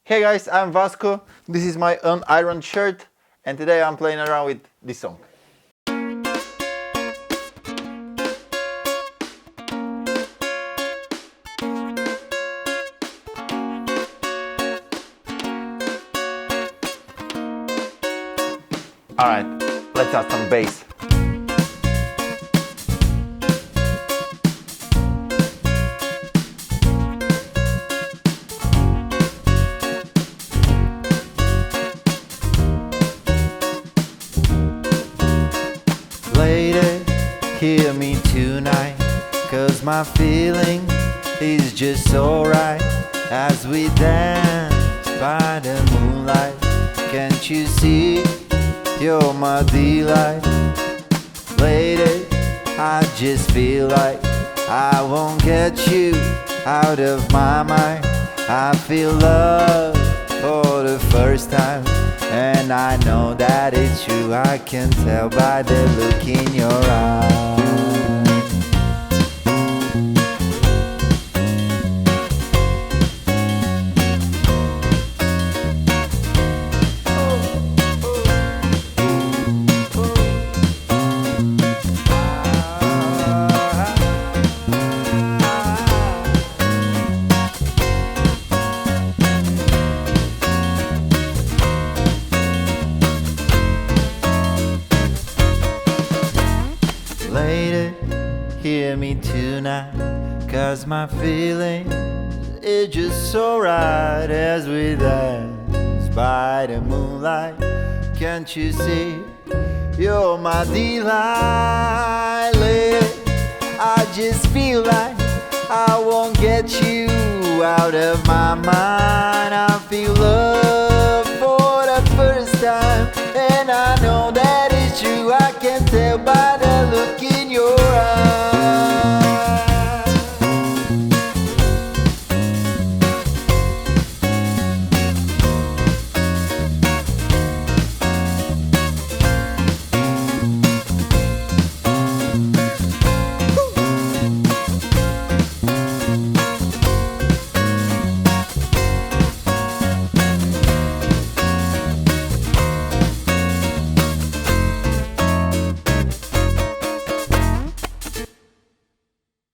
Hey guys, I'm Vasco. This is my unironed shirt, and today I'm playing around with this song. Alright, let's add some bass. Lady, hear me tonight, 'cause my feeling is just so right. As we dance by the moonlight, can't you see you're my delight? Lady, I just feel like I won't get you out of my mind. I feel love for the first time, and I know that it's true. I can tell by the look in your eyes. Lady, hear me tonight, 'cause my feeling is just so right. As we dance by the moonlight, can't you see you're my delight? Lady, I just feel like I won't get you out of my mind. I feel love for the first time, and I know that it's true. I can tell by